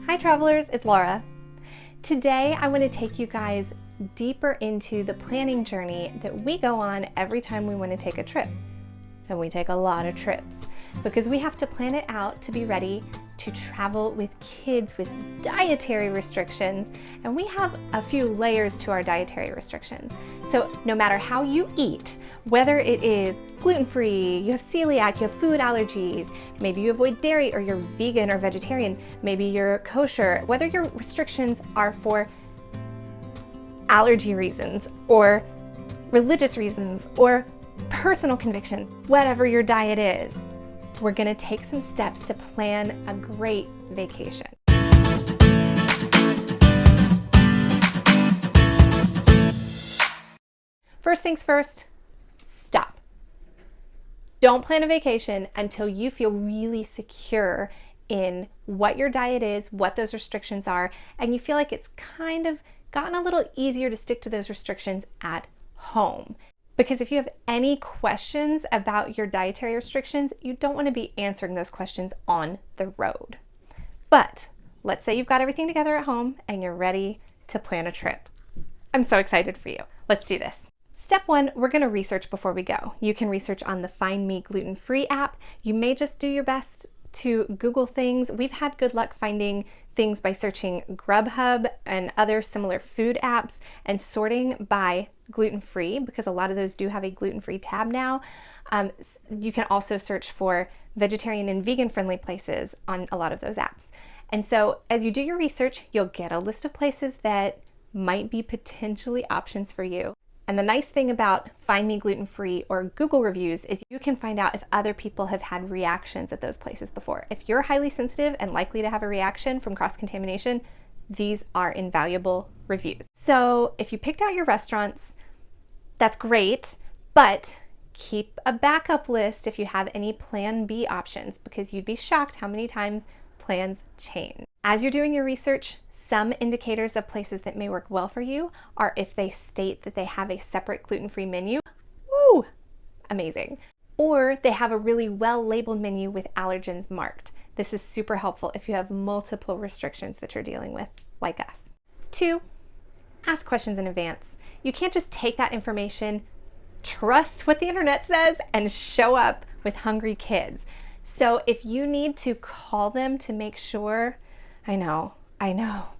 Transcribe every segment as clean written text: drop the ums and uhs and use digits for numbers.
Hi travelers, it's Laura. Today I want to take you guys deeper into the planning journey that we go on every time we want to take a trip. And we take a lot of trips because we have to plan it out to be ready to travel with kids with dietary restrictions, and we have a few layers to our dietary restrictions. So no matter how you eat, whether it is gluten-free, you have celiac, you have food allergies, maybe you avoid dairy or you're vegan or vegetarian, maybe you're kosher, whether your restrictions are for allergy reasons or religious reasons or personal convictions, whatever your diet is, we're gonna take some steps to plan a great vacation. First things first, stop. Don't plan a vacation until you feel really secure in what your diet is, what those restrictions are, and you feel like it's kind of gotten a little easier to stick to those restrictions at home. Because if you have any questions about your dietary restrictions, you don't want to be answering those questions on the road. But let's say you've got everything together at home and you're ready to plan a trip. I'm so excited for you. Let's do this. Step one, we're going to research before we go. You can research on the Find Me Gluten-Free app. You may just do your best to Google things. We've had good luck finding things by searching Grubhub and other similar food apps and sorting by gluten-free, because a lot of those do have a gluten-free tab now. You can also search for vegetarian and vegan-friendly places on a lot of those apps. And so as you do your research, you'll get a list of places that might be potentially options for you. And the nice thing about Find Me Gluten-Free or Google reviews is you can find out if other people have had reactions at those places before. If you're highly sensitive and likely to have a reaction from cross-contamination, these are invaluable reviews. So if you picked out your restaurants, that's great, but keep a backup list if you have any plan B options, because you'd be shocked how many times plans change. As you're doing your research, some indicators of places that may work well for you are if they state that they have a separate gluten-free menu. Woo! Amazing. Or they have a really well-labeled menu with allergens marked. This is super helpful if you have multiple restrictions that you're dealing with, like us. 2, ask questions in advance. You can't just take that information, trust what the internet says, and show up with hungry kids. So if you need to call them to make sure, I know,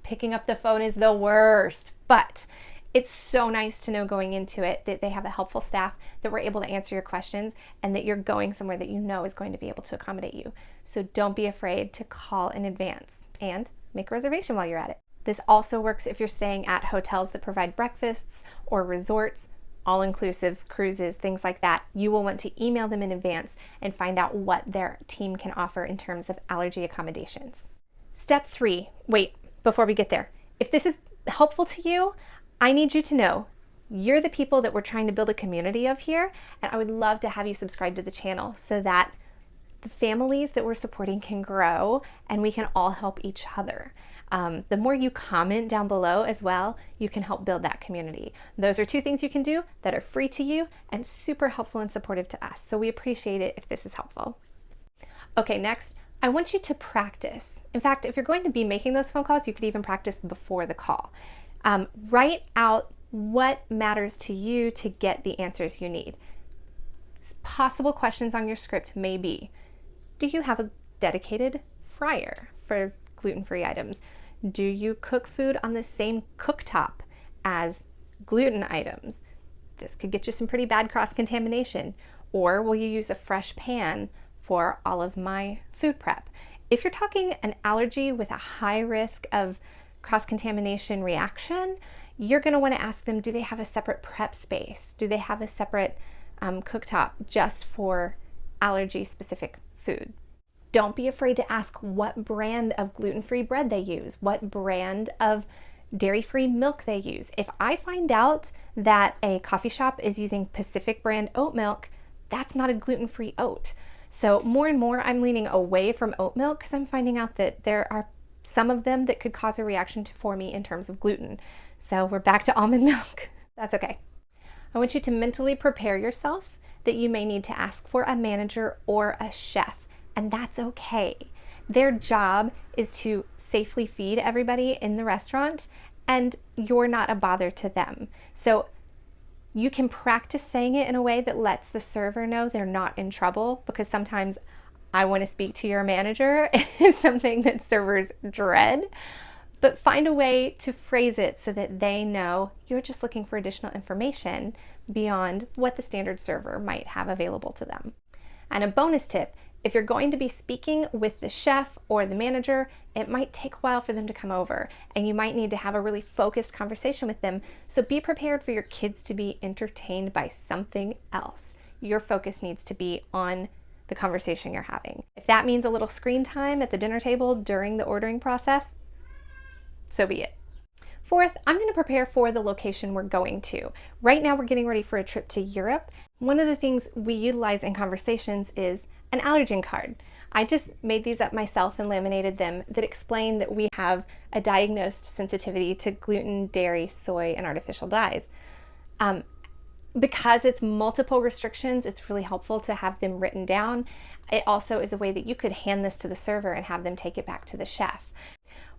picking up the phone is the worst, but it's so nice to know going into it that they have a helpful staff that we're able to answer your questions and that you're going somewhere that you know is going to be able to accommodate you. So don't be afraid to call in advance and make a reservation while you're at it. This also works if you're staying at hotels that provide breakfasts or resorts, all-inclusives, cruises, things like that. You will want to email them in advance and find out what their team can offer in terms of allergy accommodations. Step 3, wait, before we get there. If this is helpful to you, I need you to know you're the people that we're trying to build a community of here, and I would love to have you subscribe to the channel so that the families that we're supporting can grow and we can all help each other. The more you comment down below as well, you can help build that community. Those are 2 things you can do that are free to you and super helpful and supportive to us. So we appreciate it if this is helpful. Okay, next, I want you to practice. In fact, if you're going to be making those phone calls, you could even practice before the call. Write out what matters to you to get the answers you need. Possible questions on your script may be, do you have a dedicated fryer for gluten-free items? Do you cook food on the same cooktop as gluten items? This could get you some pretty bad cross-contamination. Or will you use a fresh pan for all of my food prep? If you're talking an allergy with a high risk of cross-contamination reaction, you're going to want to ask them, do they have a separate prep space? Do they have a separate cooktop just for allergy-specific food? Don't be afraid to ask what brand of gluten-free bread they use, what brand of dairy-free milk they use. If I find out that a coffee shop is using Pacific brand oat milk, that's not a gluten-free oat. So more and more I'm leaning away from oat milk because I'm finding out that there are some of them that could cause a reaction for me in terms of gluten. So we're back to almond milk. That's okay. I want you to mentally prepare yourself that you may need to ask for a manager or a chef, and that's okay. Their job is to safely feed everybody in the restaurant, and you're not a bother to them. So you can practice saying it in a way that lets the server know they're not in trouble, because sometimes I want to speak to your manager is something that servers dread. But find a way to phrase it so that they know you're just looking for additional information beyond what the standard server might have available to them. And a bonus tip, if you're going to be speaking with the chef or the manager, it might take a while for them to come over, and you might need to have a really focused conversation with them. So be prepared for your kids to be entertained by something else. Your focus needs to be on the conversation you're having. If that means a little screen time at the dinner table during the ordering process, so be it. Fourth, I'm going to prepare for the location we're going to. Right now, we're getting ready for a trip to Europe. One of the things we utilize in conversations is an allergen card. I just made these up myself and laminated them that explain that we have a diagnosed sensitivity to gluten, dairy, soy, and artificial dyes. Because it's multiple restrictions, it's really helpful to have them written down. It also is a way that you could hand this to the server and have them take it back to the chef.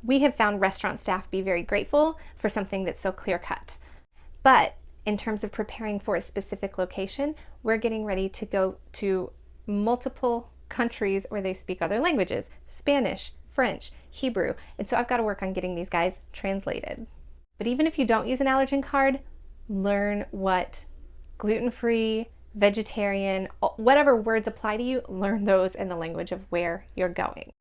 We have found restaurant staff be very grateful for something that's so clear-cut. But in terms of preparing for a specific location, we're getting ready to go to multiple countries where they speak other languages: Spanish, French, Hebrew. And so I've got to work on getting these guys translated. But even if you don't use an allergen card, learn what gluten-free, vegetarian, whatever words apply to you, learn those in the language of where you're going.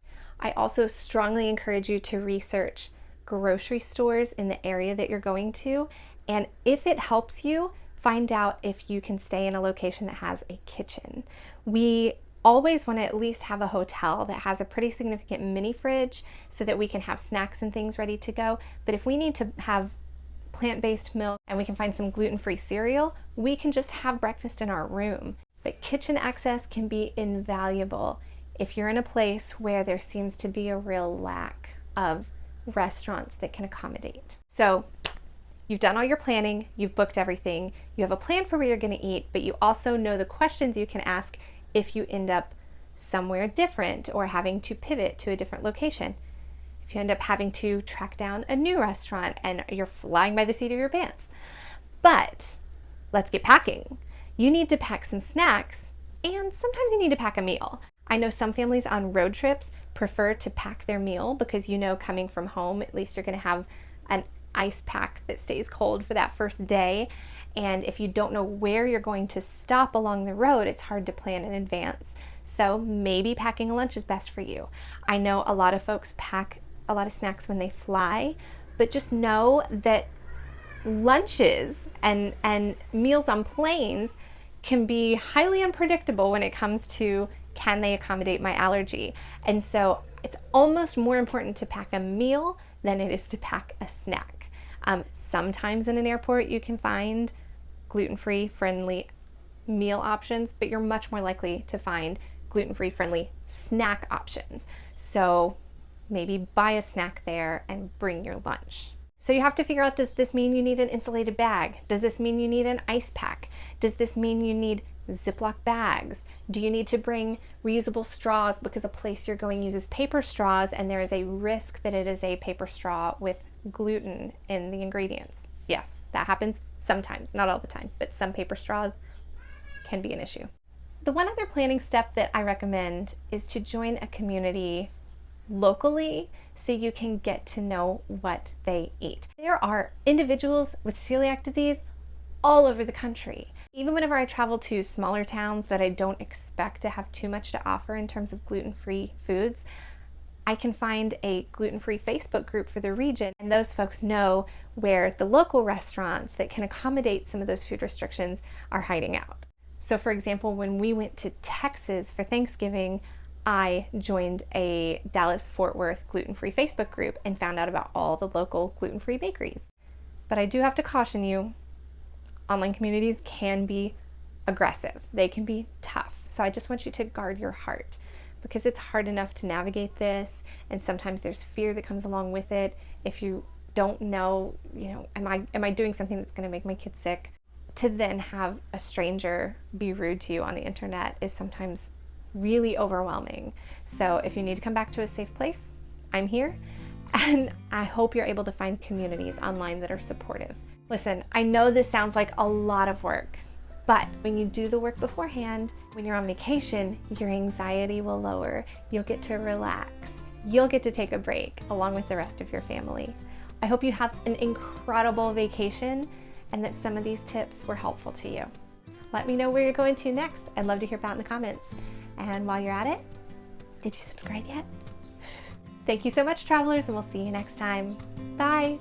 I also strongly encourage you to research grocery stores in the area that you're going to, and if it helps you, find out if you can stay in a location that has a kitchen. We always want to at least have a hotel that has a pretty significant mini fridge so that we can have snacks and things ready to go. But if we need to have plant-based milk and we can find some gluten-free cereal, we can just have breakfast in our room. But kitchen access can be invaluable if you're in a place where there seems to be a real lack of restaurants that can accommodate. So you've done all your planning, you've booked everything, you have a plan for where you're going to eat, but you also know the questions you can ask if you end up somewhere different or having to pivot to a different location. If you end up having to track down a new restaurant and you're flying by the seat of your pants. But let's get packing. You need to pack some snacks, and sometimes you need to pack a meal. I know some families on road trips prefer to pack their meal because, you know, coming from home, at least you're going to have an ice pack that stays cold for that first day. And if you don't know where you're going to stop along the road, it's hard to plan in advance. So maybe packing a lunch is best for you. I know a lot of folks pack a lot of snacks when they fly, but just know that lunches and meals on planes can be highly unpredictable when it comes to, can they accommodate my allergy? And so it's almost more important to pack a meal than it is to pack a snack. Sometimes in an airport you can find gluten-free friendly meal options, but you're much more likely to find gluten-free friendly snack options. So maybe buy a snack there and bring your lunch. So you have to figure out, does this mean you need an insulated bag? Does this mean you need an ice pack? Does this mean you need Ziploc bags? Do you need to bring reusable straws because a place you're going uses paper straws and there is a risk that it is a paper straw with gluten in the ingredients? Yes, that happens sometimes, not all the time, but some paper straws can be an issue. The one other planning step that I recommend is to join a community locally so you can get to know what they eat. There are individuals with celiac disease all over the country. Even whenever I travel to smaller towns that I don't expect to have too much to offer in terms of gluten-free foods, I can find a gluten-free Facebook group for the region, and those folks know where the local restaurants that can accommodate some of those food restrictions are hiding out. So for example, when we went to Texas for Thanksgiving, I joined a Dallas-Fort Worth gluten-free Facebook group and found out about all the local gluten-free bakeries. But I do have to caution you, online communities can be aggressive. They can be tough. So I just want you to guard your heart, because it's hard enough to navigate this, and sometimes there's fear that comes along with it. If you don't know, am I doing something that's going to make my kid sick? To then have a stranger be rude to you on the internet is sometimes really overwhelming. So if you need to come back to a safe place, I'm here. And I hope you're able to find communities online that are supportive. Listen, I know this sounds like a lot of work, but when you do the work beforehand, when you're on vacation, your anxiety will lower. You'll get to relax. You'll get to take a break along with the rest of your family. I hope you have an incredible vacation and that some of these tips were helpful to you. Let me know where you're going to next. I'd love to hear about it in the comments. And while you're at it, did you subscribe yet? Thank you so much, travelers, and we'll see you next time. Bye.